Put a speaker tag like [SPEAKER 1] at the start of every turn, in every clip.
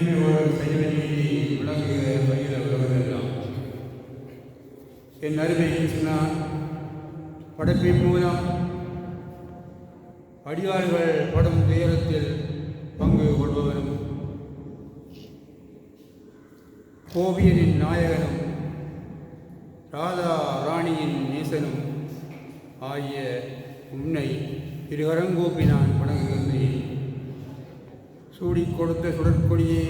[SPEAKER 1] மேன்மை ஒரு செயலில் விளங்குகிற வகையில் உலகமெல்லாம் என் அருமை கிருஷ்ணா படைப்பின் மூலம் அடியார்கள் படும் துயரத்தில் பங்கு கொள்பவரும் கோவியரின் நாயகனும் ராதா ராணியின் நேசனும் ஆகிய உன்னை திருகரங்கோப்பி நான் வணங்குகின்றேன். சூடிக் கொடுத்த சுடற்கொடியே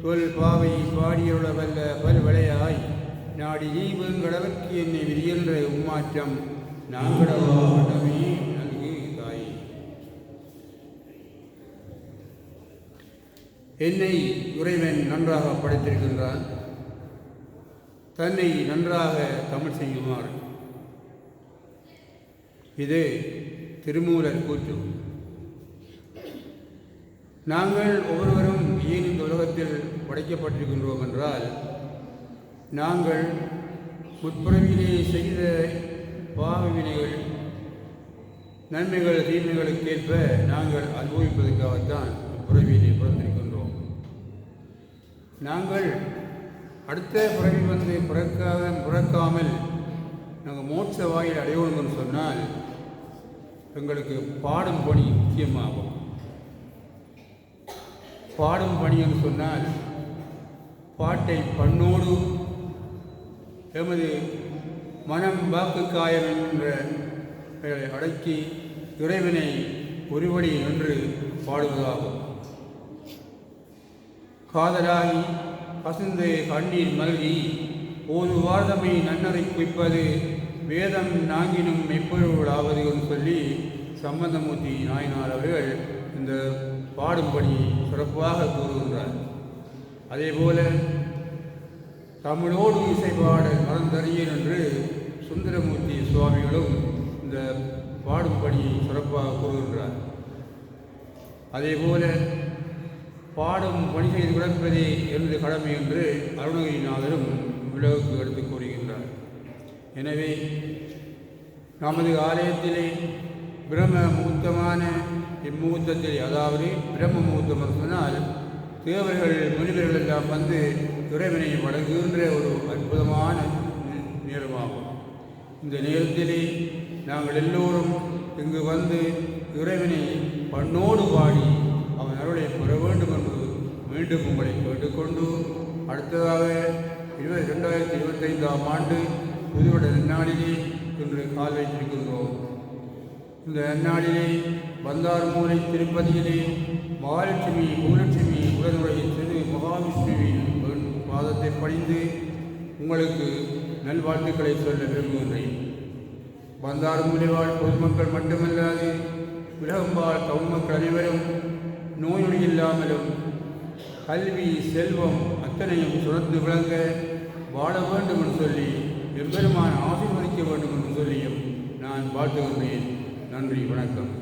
[SPEAKER 1] தொல் பாவை பாடியுள்ள வல்ல பல்வளையாய் நாடி நீவங்களவர்க்கு என்னை விரிகின்ற உம்மாற்றம் நாங்களவா மனமே நல்கு தாய். என்னை இறைவன் நன்றாக படைத்திருக்கின்றான். தன்னை நன்றாக தமிழ் செய்யுமாறு இது திருமூலர் கூற்று. நாங்கள் ஒவ்வொருவரும் ஏன் இந்த உலகத்தில் படைக்கப்பட்டிருக்கின்றோம் என்றால், நாங்கள் முற்பிறவிலே செய்த பாவ வினைகள் நன்மைகள் தீமைகளுக்கேற்ப நாங்கள் அனுபவிப்பதற்காகத்தான் பிறவியிலே பிறந்திருக்கின்றோம். நாங்கள் அடுத்த பிறவி வந்து பிறக்காமல் நாங்கள் மோட்ச வாயில் அடையணும் என்று சொன்னால் எங்களுக்கு பாடும் பணி முக்கியமாகும். பாடும் பணி என்று சொன்னால் பாட்டை பண்ணோடு எமது மனம் வாக்கு காயம் என்ற அடக்கி இறைவனை ஒருவடி நின்று பாடுவதாகும். காதலாகி கசிந்து கண்ணீர் மல்கி ஒரு வார்தமை நன்னரை குவிப்பது வேதம் நாங்கினும் மெப்பொருளாவது என்று சொல்லி சம்பந்தமூர்த்தி நாயனார் அவர்கள் இந்த பாடும்படி சிறப்பாக கூறுகின்றார். அதேபோல தமிழோடு இசைப்பாடல் மறந்தறியேன் என்று சுந்தரமூர்த்தி சுவாமிகளும் இந்த பாடும்படி சிறப்பாக கூறுகின்றார். அதேபோல பாடும் பணி செய்து கிடப்பதே எனது கடமை என்று அருணகிரிநாதரும் விலகுக்கு எடுத்து கூறுகின்றார். எனவே நமது ஆலயத்திலே பிரம்ம முகூர்த்தமான இம்முகூர்த்தத்திலே, அதாவது பிரம்ம முகூர்த்தம் என்று சொன்னால் தேவர்கள் முனிவர்கள் எல்லாம் வந்து இறைவனை வழங்குகின்ற ஒரு அற்புதமான நேரமாகும். இந்த நேரத்திலே நாங்கள் எல்லோரும் இங்கு வந்து இறைவனை பண்ணோடு பாடி அவன் அருளை பெற வேண்டும் என்று மீண்டும் உங்களை கேட்டுக்கொண்டு, அடுத்ததாக 2025ஆம் ஆண்டு புதுவட நன்னாளிலே இன்று கால் வைத்திருக்கின்றோம். இந்த நன்னாளிலே பந்தார்மூலை திருப்பதியிலே மகாலட்சுமி பூலட்சுமி உடனுடைய திரு மகாவிஷ்ணுவின் பாதத்தை பணிந்து உங்களுக்கு நல்வாழ்த்துக்களை சொல்ல விரும்புகின்றேன். பந்தார்மூலை வாழ் பொதுமக்கள் மட்டுமல்லாது உலகம் வாழ் தமிழ் மக்கள் அனைவரும் நோயொடி இல்லாமலும் கல்வி செல்வம் அத்தனையும் சுரந்து விளங்க வாழ வேண்டும் என்று சொல்லி எம்பெருமான் ஆசீர்வதிக்க வேண்டும் என்று சொல்லியும் நான் வாழ்த்துகின்றேன். நன்றி, வணக்கம்.